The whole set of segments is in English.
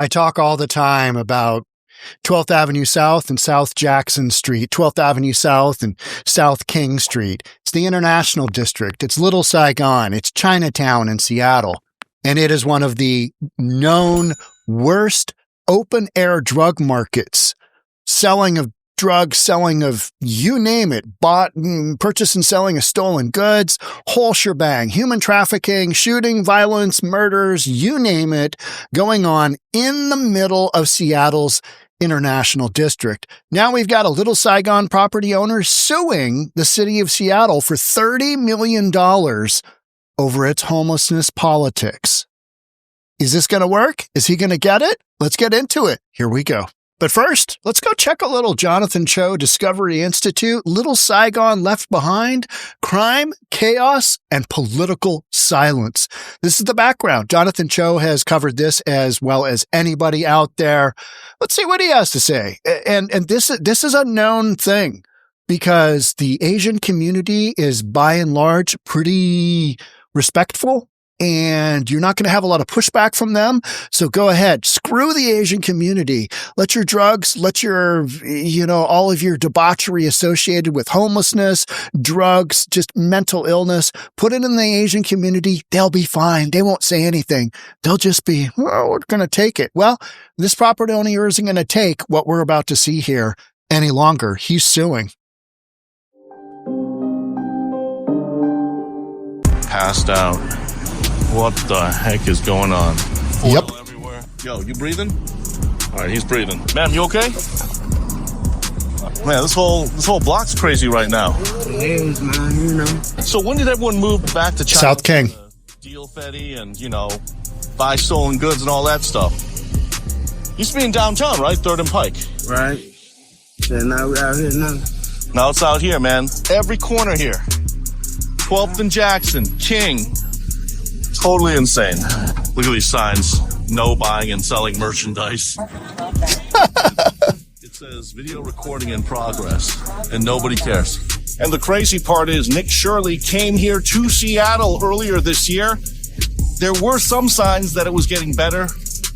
I talk all the time about 12th Avenue South and South Jackson Street, 12th Avenue South and South King Street. It's the International District. It's Little Saigon. It's Chinatown in Seattle. And it is one of the known worst open air drug markets. Selling of drugs, selling of you name it, purchase and selling of stolen goods, whole shebang, human trafficking, shooting, violence, murders, you name it, going on in the middle of Seattle's International District. Now we've got a Little Saigon property owner suing the city of Seattle for $30 million over its homelessness politics. Is this going to work? Is he going to get it? Let's get into it. Here we go. But first, let's go check a little Jonathan Cho Discovery Institute, Little Saigon Left Behind, Crime, Chaos, and Political Silence. This is the background. Jonathan Cho has covered this as well as anybody out there. Let's see what he has to say. And this is a known thing because the Asian community is by and large pretty respectful. And you're not going to have a lot of pushback from them. So go ahead, screw the Asian community. Let your drugs, let your, all of your debauchery associated with homelessness, drugs, just mental illness, put it in the Asian community. They'll be fine. They won't say anything. They'll just be, we're going to take it. Well, this property owner isn't going to take what we're about to see here any longer. He's suing. Passed out. What the heck is going on? Yep. Everywhere. Yo, you breathing? All right, he's breathing. Ma'am, you okay? Man, this whole block's crazy right now. It is, man, So when did everyone move back to China? South King. Deal Fetty and, buy stolen goods and all that stuff. Used to be in downtown, right? 3rd and Pike. Right. So now we're out here now. Now it's out here, man. Every corner here. 12th and Jackson, King. Totally insane. Look at these signs. No buying and selling merchandise. It says video recording in progress, and nobody cares. And the crazy part is Nick Shirley came here to Seattle earlier this year. There were some signs that it was getting better,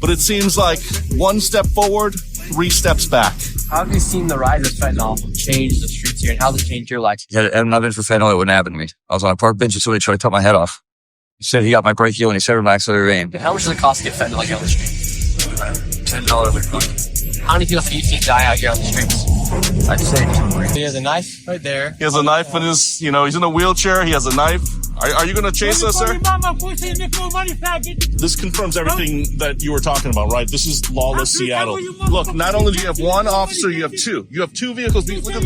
but it seems like 1 step forward, 3 steps back. How have you seen the rise of fentanyl change the streets here, and how has it changed your life? Yeah, had it not been for fentanyl, it wouldn't happen to me. I was on a park bench and somebody tried to cut my head off. He said he got my brachial and he said relax, let it rain. How much does it cost to get fentanyl here on the street? $10 a gun. How many people have you seen die out here on the streets? I'd say 2. He has a knife right there. He has a knife in his, he's in a wheelchair. He has a knife. Are you going to chase us, sir? This confirms everything that you were talking about, right? This is lawless Seattle. Look, not only do you have one officer, you have 2. You have 2 vehicles. Look at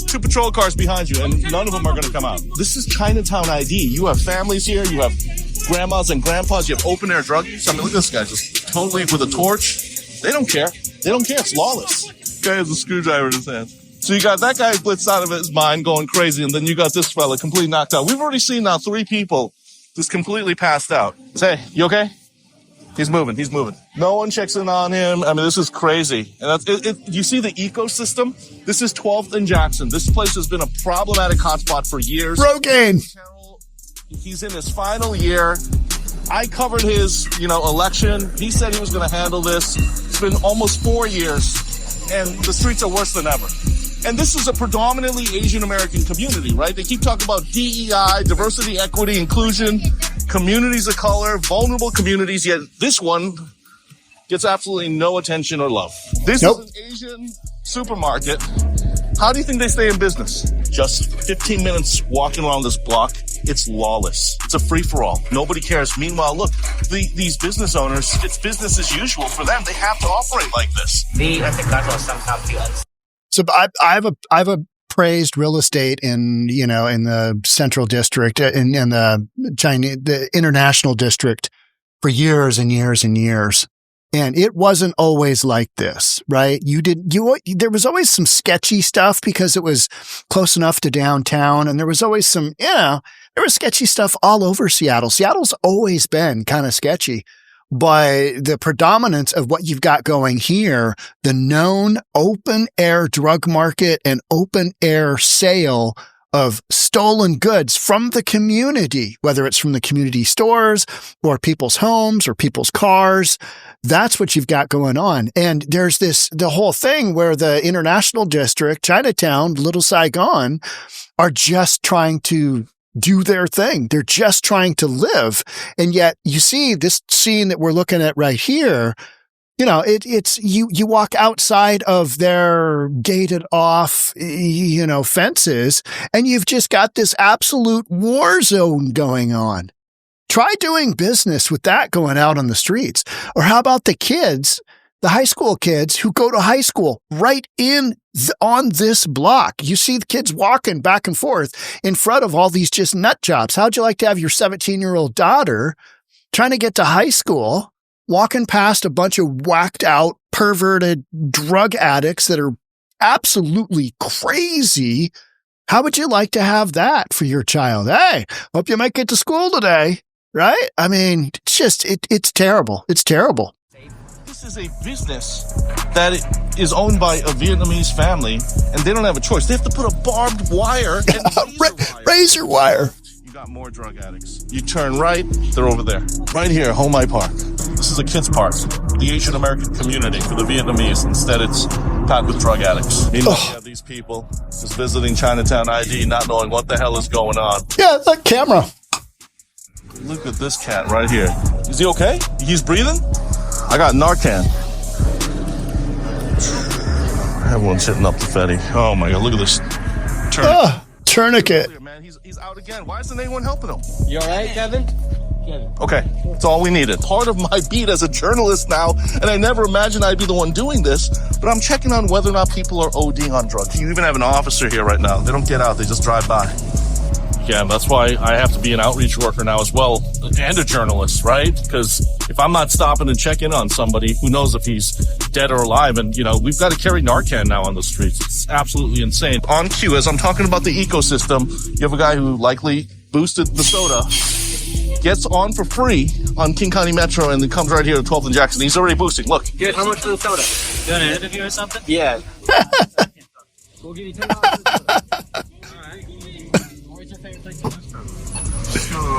two patrol cars behind you, and none of them are going to come out. This is Chinatown ID. You have families here. You have grandmas and grandpas. You have open-air drug use. I mean, look at this guy just totally with a torch. They don't care. They don't care. It's lawless. This guy has a screwdriver in his hand. So you got that guy blitzed out of his mind going crazy, and then you got this fella completely knocked out. We've already seen now 3 people just completely passed out. Say, you okay? He's moving. No one checks in on him. I mean, this is crazy. And that's you see the ecosystem? This is 12th and Jackson. This place has been a problematic hotspot for years. Rogaine. He's in his final year. I covered his, election. He said he was going to handle this. It's been almost 4 years, and the streets are worse than ever. And this is a predominantly Asian American community, right? They keep talking about DEI, diversity, equity, inclusion, communities of color, vulnerable communities, yet this one gets absolutely no attention or love. This is an Asian supermarket. How do you think they stay in business? Just 15 minutes walking around this block. It's lawless. It's a free-for-all. Nobody cares. Meanwhile, look, these business owners, it's business as usual for them. They have to operate like this. So I've appraised real estate in the Central District, in the International District for years and years and years. And it wasn't always like this, right? There was always some sketchy stuff because it was close enough to downtown. And there was always some, there was sketchy stuff all over Seattle. Seattle's always been kind of sketchy. But the predominance of what you've got going here, the known open air drug market and open air sale of stolen goods from the community, whether it's from the community stores or people's homes or people's cars. That's what you've got going on. And there's the whole thing where the International District, Chinatown, Little Saigon are just trying to do their thing. They're just trying to live. And yet you see this scene that we're looking at right here. You know, it's you walk outside of their gated off, fences, and you've just got this absolute war zone going on. Try doing business with that going out on the streets. Or how about the kids, the high school kids who go to high school right on this block? You see the kids walking back and forth in front of all these just nut jobs. How'd you like to have your 17-year-old daughter trying to get to high school, walking past a bunch of whacked out, perverted drug addicts that are absolutely crazy? How would you like to have that for your child? Hey, hope you make it to school today. Right? I mean, it's terrible. It's terrible. This is a business that is owned by a Vietnamese family, and they don't have a choice. They have to put a barbed wire and razor wire. You got more drug addicts. You turn right, they're over there. Right here, Homai Park. This is a kids' park. The Asian American community for the Vietnamese. Instead, it's packed with drug addicts. Meanwhile, you have these people just visiting Chinatown ID, not knowing what the hell is going on. Yeah, it's like camera. Look at this cat right here. Is he okay? He's breathing? I got Narcan. Everyone's hitting up the Fetty. Oh my God, look at this tourniquet. Man, he's out again. Why isn't anyone helping him? You all right, Kevin? Okay, that's all we needed. Part of my beat as a journalist now, and I never imagined I'd be the one doing this, but I'm checking on whether or not people are ODing on drugs. You even have an officer here right now. They don't get out, they just drive by. Yeah, that's why I have to be an outreach worker now as well, and a journalist, right? Because if I'm not stopping and checking on somebody, who knows if he's dead or alive? And, we've got to carry Narcan now on the streets. It's absolutely insane. On cue, as I'm talking about the ecosystem, you have a guy who likely boosted the soda, gets on for free on King County Metro, and then comes right here to 12th and Jackson. He's already boosting. Look. Good. How much for the soda? Doing an interview or something? Yeah. We'll give you $10 for the soda.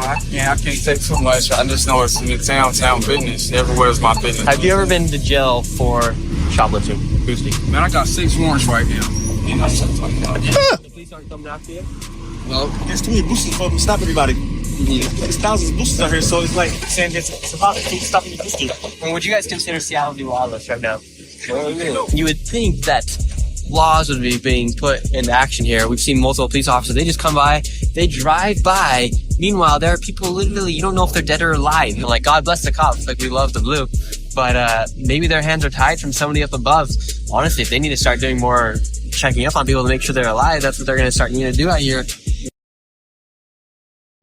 I can't take too much. I just know it's in the town business. Everywhere's my business. Have you ever been to jail for shoplifting, boosting? Man, I got 6 warrants right now. The police aren't coming after you? No. There's too many boosters for them to stop everybody. There's thousands of boosters out here, so it's like saying it's about to keep stopping the boosters. And would you guys consider Seattle to be lawless right now? You would think that laws would be being put into action here. We've seen multiple police officers. They just come by, they drive by. Meanwhile, there are people literally, you don't know if they're dead or alive. You're like, God bless the cops. Like, we love the blue. But maybe their hands are tied from somebody up above. Honestly, if they need to start doing more checking up on people to make sure they're alive, that's what they're going to start needing to do out here.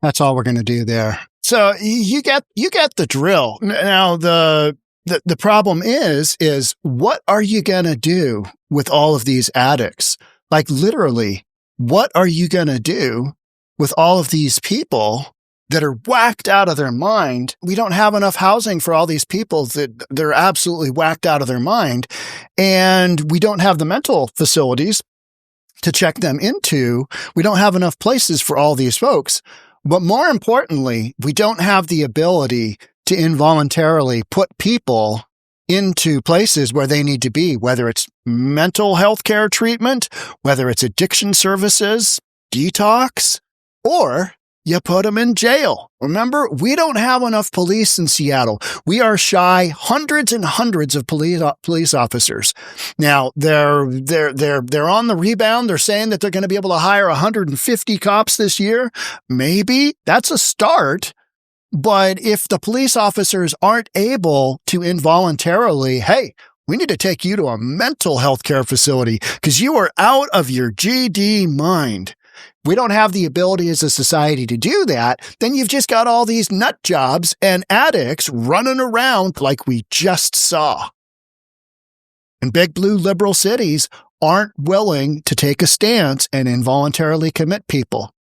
That's all we're going to do there. So you get the drill. Now, the problem is what are you going to do with all of these addicts? Like, literally, what are you going to do with all of these people that are whacked out of their mind? We don't have enough housing for all these people that they're absolutely whacked out of their mind. And we don't have the mental facilities to check them into. We don't have enough places for all these folks. But more importantly, we don't have the ability to involuntarily put people into places where they need to be, whether it's mental health care treatment, whether it's addiction services, detox, or you put them in jail. Remember, we don't have enough police in Seattle. We are shy hundreds and hundreds of police officers. Now, they're on the rebound. They're saying that they're going to be able to hire 150 cops this year. Maybe that's a start. But if the police officers aren't able to involuntarily, hey, we need to take you to a mental health care facility because you are out of your GD mind. We don't have the ability as a society to do that. Then you've just got all these nut jobs and addicts running around like we just saw. And big blue liberal cities aren't willing to take a stance and involuntarily commit people.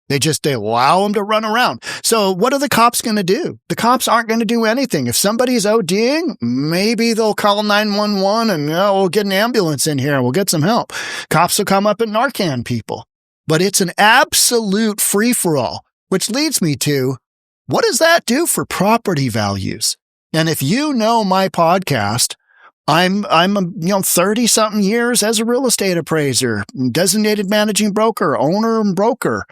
They allow them to run around. So what are the cops going to do? The cops aren't going to do anything. If somebody's ODing, maybe they'll call 911 and we'll get an ambulance in here and we'll get some help. Cops will come up and Narcan people. but it's an absolute free-for-all, which leads me to, what does that do for property values? And if you know my podcast, I'm 30 something years as a real estate appraiser, designated managing broker, owner and broker.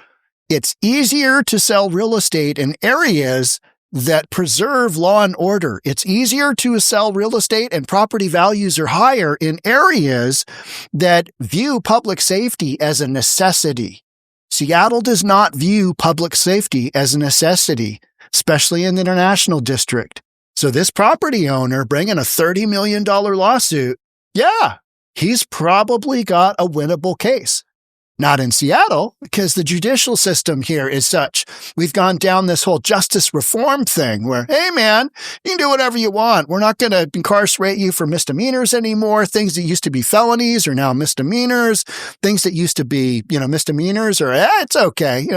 It's easier to sell real estate in areas that preserve law and order. It's easier to sell real estate and property values are higher in areas that view public safety as a necessity. Seattle does not view public safety as a necessity, especially in the International District. So this property owner bringing a $30 million lawsuit, yeah, he's probably got a winnable case. Not in Seattle, because the judicial system here is such. We've gone down this whole justice reform thing where, hey man, you can do whatever you want. We're not going to incarcerate you for misdemeanors anymore. Things that used to be felonies are now misdemeanors. Things that used to be, misdemeanors are, it's okay.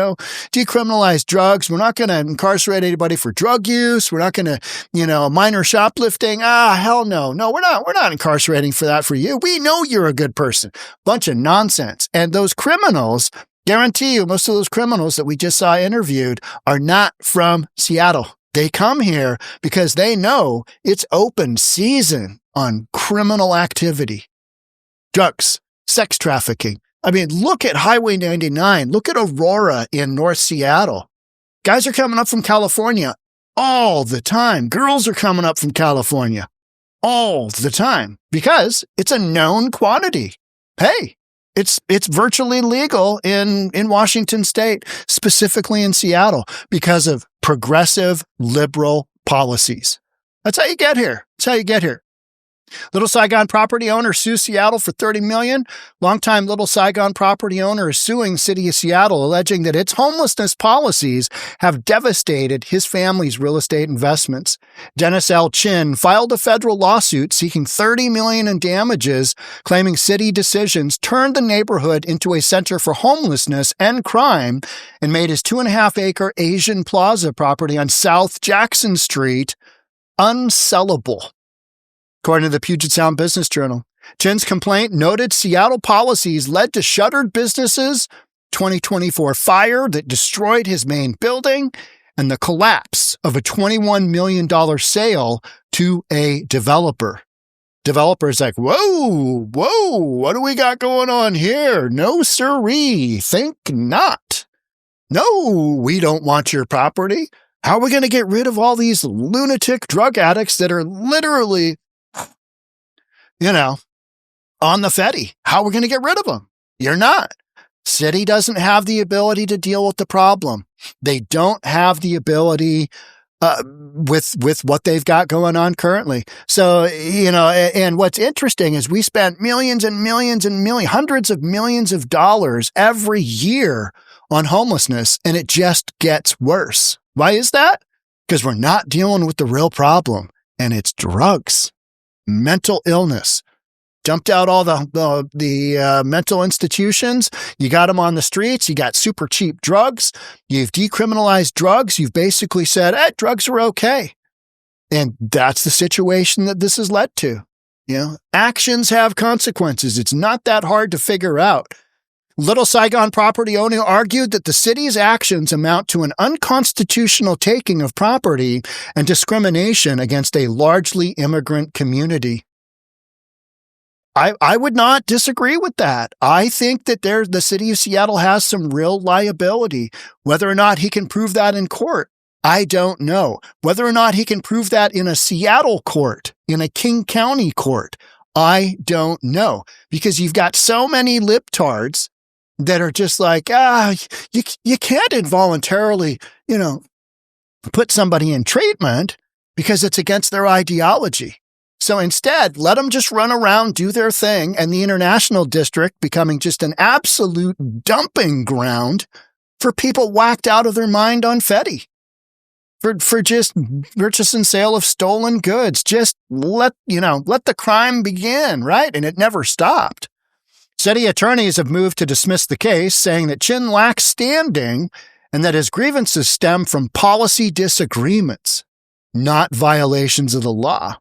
Decriminalize drugs. We're not going to incarcerate anybody for drug use. We're not going to, minor shoplifting. Hell no. No, we're not incarcerating for that for you. We know you're a good person. Bunch of nonsense. And those criminals, guarantee you, most of those criminals that we just saw interviewed are not from Seattle. They come here because they know it's open season on criminal activity, drugs, sex trafficking. I mean, look at Highway 99. Look at Aurora in North Seattle. Guys are coming up from California all the time. Girls are coming up from California all the time because it's a known quantity. Hey, it's virtually legal in Washington State, specifically in Seattle, because of progressive liberal policies. That's how you get here. That's how you get here. Little Saigon property owner sues Seattle for $30 million. Longtime Little Saigon property owner is suing City of Seattle, alleging that its homelessness policies have devastated his family's real estate investments. Dennis L. Chin filed a federal lawsuit seeking $30 million in damages, claiming city decisions turned the neighborhood into a center for homelessness and crime and made his 2.5-acre Asian Plaza property on South Jackson Street unsellable. According to the Puget Sound Business Journal, Chin's complaint noted Seattle policies led to shuttered businesses, 2024 fire that destroyed his main building, and the collapse of a $21 million sale to a developer. Developer's like, whoa, what do we got going on here? No siree, think not. No, we don't want your property. How are we going to get rid of all these lunatic drug addicts that are literally on the Fetty? How are we going to get rid of them? You're not. City doesn't have the ability to deal with the problem. They don't have the ability with what they've got going on currently. So, and what's interesting is we spent millions and millions and millions, hundreds of millions of dollars every year on homelessness, and it just gets worse. Why is that? Because we're not dealing with the real problem, and it's drugs. Mental illness. Dumped out all the mental institutions. You got them on the streets. You got super cheap drugs. You've decriminalized drugs. You've basically said, drugs are okay. And that's the situation that this has led to. Actions have consequences. It's not that hard to figure out. Little Saigon property owner argued that the city's actions amount to an unconstitutional taking of property and discrimination against a largely immigrant community. I would not disagree with that. I think that the city of Seattle has some real liability. Whether or not he can prove that in court, I don't know. Whether or not he can prove that in a Seattle court, in a King County court, I don't know. Because you've got so many libtards that are just like, you can't involuntarily, put somebody in treatment because it's against their ideology. So instead, let them just run around, do their thing, and the International District becoming just an absolute dumping ground for people whacked out of their mind on Fetty. For just purchase and sale of stolen goods. Just let the crime begin, right? And it never stopped. City attorneys have moved to dismiss the case, saying that Chin lacks standing and that his grievances stem from policy disagreements, not violations of the law.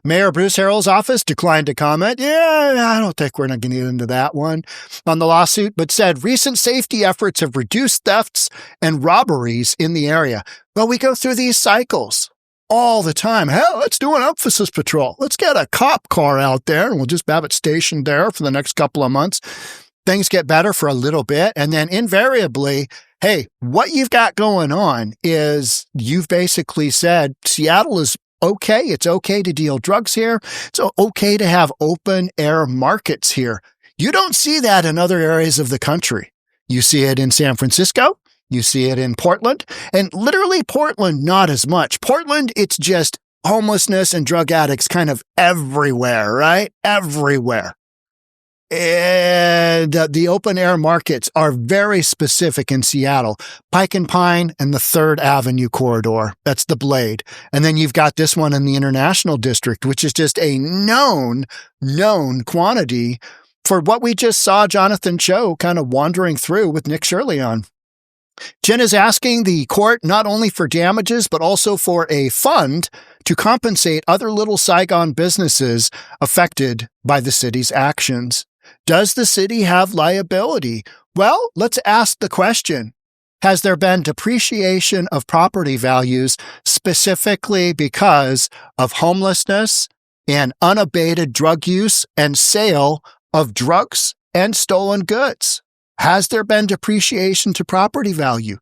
Mayor Bruce Harrell's office declined to comment. Yeah, I don't think we're not going to get into that one on the lawsuit, but said recent safety efforts have reduced thefts and robberies in the area. Well, we go through these cycles all the time. Hell, let's do an emphasis patrol. Let's get a cop car out there and we'll just have it stationed there for the next couple of months. Things get better for a little bit. And then invariably, hey, what you've got going on is you've basically said Seattle is okay. It's okay to deal drugs here. It's okay to have open air markets here. You don't see that in other areas of the country. You see it in San Francisco. You see it in Portland, and literally Portland, not as much. Portland, it's just homelessness and drug addicts kind of everywhere, right? Everywhere. And the open air markets are very specific in Seattle. Pike and Pine and the 3rd Avenue corridor. That's the Blade. And then you've got this one in the International District, which is just a known quantity for what we just saw Jonathan Cho kind of wandering through with Nick Shirley on. Jen is asking the court not only for damages, but also for a fund to compensate other Little Saigon businesses affected by the city's actions. Does the city have liability? Well, let's ask the question. Has there been depreciation of property values specifically because of homelessness and unabated drug use and sale of drugs and stolen goods? Has there been depreciation to property value?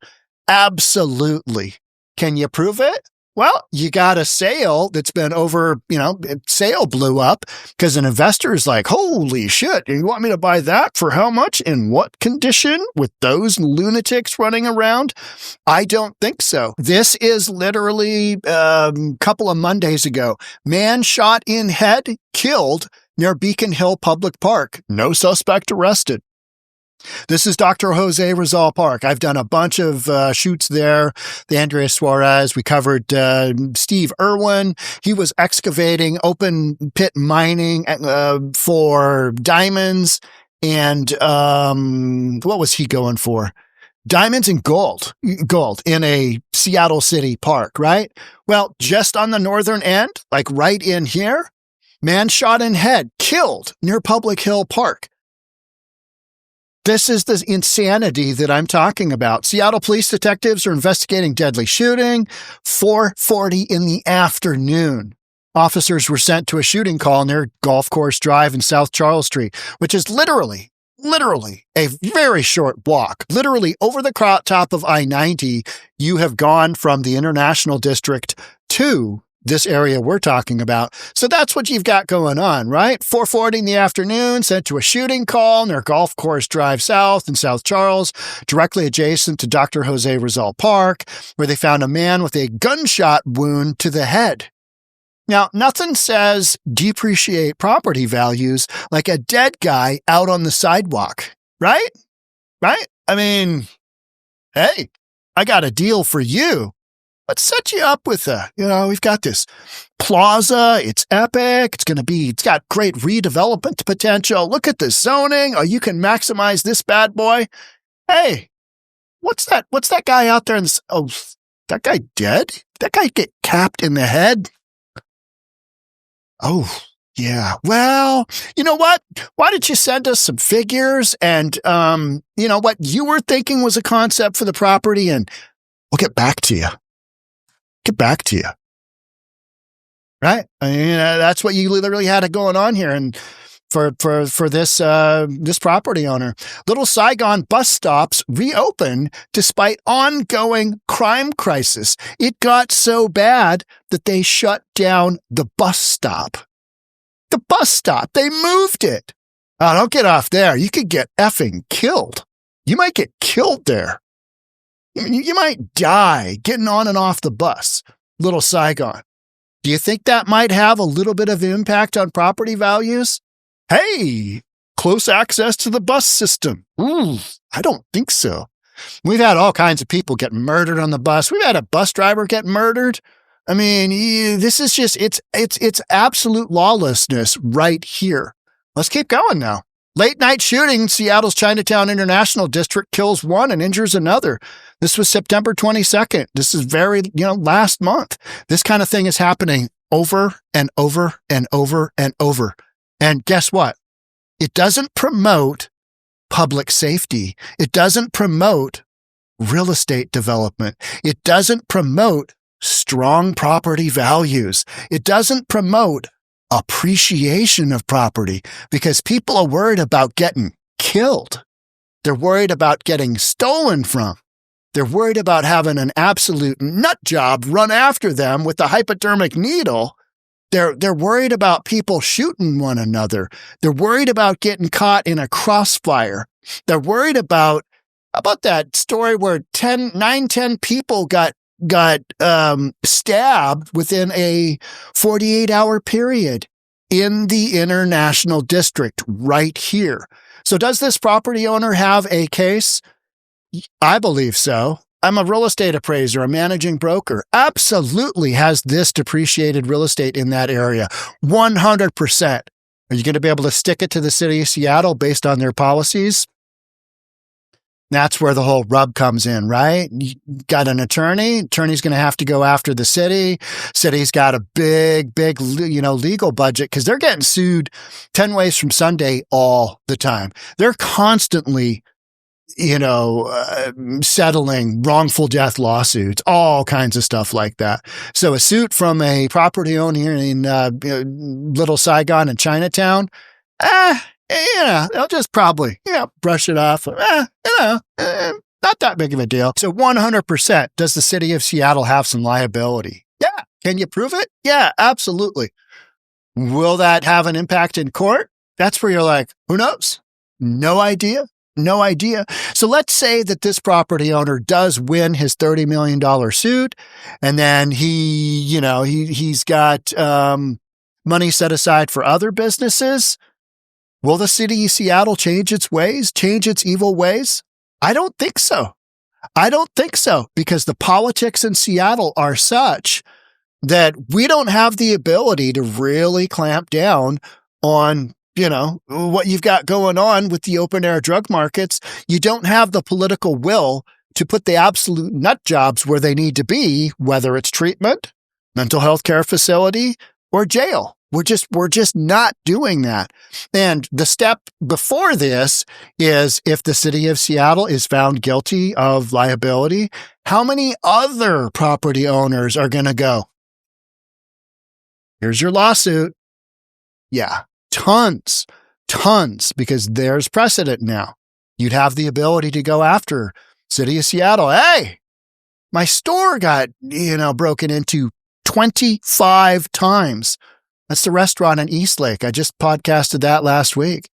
Absolutely. Can you prove it? Well, you got a sale that's been over, sale blew up because an investor is like, holy shit, you want me to buy that for how much? In what condition with those lunatics running around? I don't think so. This is literally a couple of Mondays ago. Man shot in head, killed near Beacon Hill Public Park. No suspect arrested. This is Dr. Jose Rizal Park. I've done a bunch of shoots there. The Andres Suarez. We covered Steve Irwin. He was excavating open pit mining for diamonds. And what was he going for? Diamonds and gold in a Seattle City park, right? Well, just on the northern end, like right in here, man shot in head, killed near Public Hill Park. This is the insanity that I'm talking about. Seattle police detectives are investigating deadly shooting, 4:40 in the afternoon. Officers were sent to a shooting call near Golf Course Drive in South Charles Street, which is literally a very short walk. Literally over the top of I-90, you have gone from the International District to this area we're talking about. So that's what you've got going on, right? 4:40 in the afternoon, sent to a shooting call near Golf Course Drive South in South Charles, directly adjacent to Dr. Jose Rizal Park, where they found a man with a gunshot wound to the head. Now, nothing says depreciate property values like a dead guy out on the sidewalk, right? Right? I mean, hey, I got a deal for you. Let's set you up with we've got this plaza. It's epic. It's got great redevelopment potential. Look at the zoning. Oh, you can maximize this bad boy. Hey, what's that guy out there? That guy dead? Did that guy get capped in the head? Oh, yeah. Well, you know what? Why don't you send us some figures and, what you were thinking was a concept for the property, and we'll get back to you. Right? I mean, that's what you literally had going on here. And for this property owner, Little Saigon bus stops reopen despite ongoing crime crisis. It got so bad that they shut down the bus stop. The bus stop. They moved it. Oh, don't get off there. You could get effing killed. You might get killed there. You might die getting on and off the bus, Little Saigon. Do you think that might have a little bit of impact on property values? Hey, close access to the bus system. Ooh, I don't think so. We've had all kinds of people get murdered on the bus. We've had a bus driver get murdered. I mean, this is just, it's absolute lawlessness right here. Let's keep going now. Late night shooting, Seattle's Chinatown International District kills one and injures another. This was September 22nd. This is last month. This kind of thing is happening over and over and over and over. And guess what? It doesn't promote public safety. It doesn't promote real estate development. It doesn't promote strong property values. It doesn't promote appreciation of property because people are worried about getting killed. They're worried about getting stolen from. They're worried about having an absolute nut job run after them with a hypodermic needle. They're worried about people shooting one another. They're worried about getting caught in a crossfire. They're worried about that story where 10 people got stabbed within a 48-hour period in the International District right here. So does this property owner have a case? I believe so. I'm a real estate appraiser, a managing broker. Absolutely has this depreciated real estate in that area. 100%. Are you going to be able to stick it to the city of Seattle based on their policies? That's where the whole rub comes in, right? You got an attorney. Attorney's going to have to go after the city. City's got a big, legal budget because they're getting sued 10 ways from Sunday all the time. They're constantly, settling wrongful death lawsuits, all kinds of stuff like that. So a suit from a property owner in Little Saigon in Chinatown, they'll just probably, brush it off. Not that big of a deal. So 100%, does the city of Seattle have some liability? Yeah. Can you prove it? Yeah, absolutely. Will that have an impact in court? That's where you're like, who knows? No idea. No idea. So let's say that this property owner does win his $30 million suit, and then he's got money set aside for other businesses. Will the city of Seattle change its ways, change its evil ways? I don't think so. Because the politics in Seattle are such that we don't have the ability to really clamp down on what you've got going on with the open air drug markets. You don't have the political will to put the absolute nut jobs where they need to be, whether it's treatment, mental health care facility, or jail. We're just not doing that. And the step before this is if the city of Seattle is found guilty of liability, how many other property owners are going to go, here's your lawsuit? Yeah. Tons, because there's precedent now. You'd have the ability to go after city of Seattle. Hey, my store got, broken into 25 times. That's the restaurant in Eastlake. I just podcasted that last week.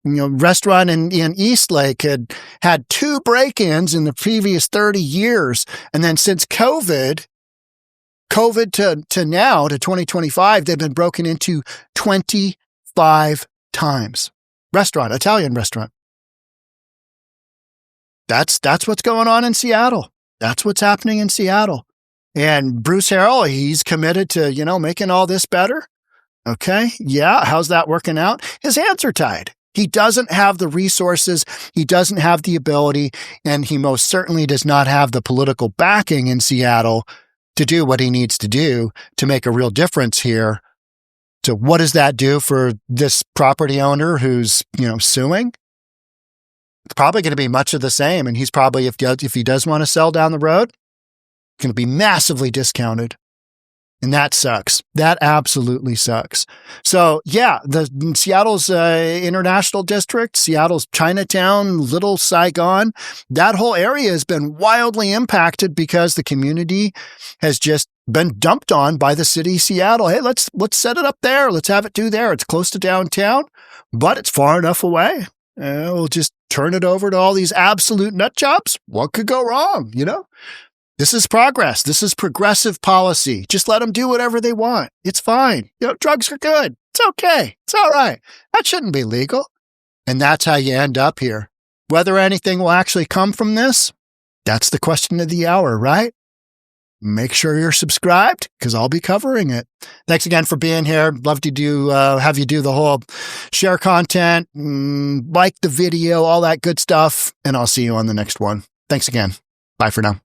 Restaurant in Eastlake had 2 break-ins in the previous 30 years. And then since COVID to now, to 2025, they've been broken into 25 times. Restaurant, Italian restaurant. That's what's going on in Seattle. That's what's happening in Seattle. And Bruce Harrell, he's committed to, making all this better. Okay. Yeah. How's that working out? His hands are tied. He doesn't have the resources. He doesn't have the ability, and he most certainly does not have the political backing in Seattle to do what he needs to do to make a real difference here. So what does that do for this property owner who's, suing? It's probably going to be much of the same. And he's probably, if he does want to sell down the road, going to be massively discounted. And that sucks. That absolutely sucks. So yeah, the Seattle's International District, Seattle's Chinatown, Little Saigon, that whole area has been wildly impacted because the community has just been dumped on by the city of Seattle. Hey, let's set it up there. Let's have it do there. It's close to downtown, but it's far enough away. We'll just turn it over to all these absolute nut jobs. What could go wrong? This is progress. This is progressive policy. Just let them do whatever they want. It's fine. Drugs are good. It's okay. It's all right. That shouldn't be legal. And that's how you end up here. Whether anything will actually come from this, that's the question of the hour, right? Make sure you're subscribed because I'll be covering it. Thanks again for being here. Love to have you do the whole share content, like the video, all that good stuff. And I'll see you on the next one. Thanks again. Bye for now.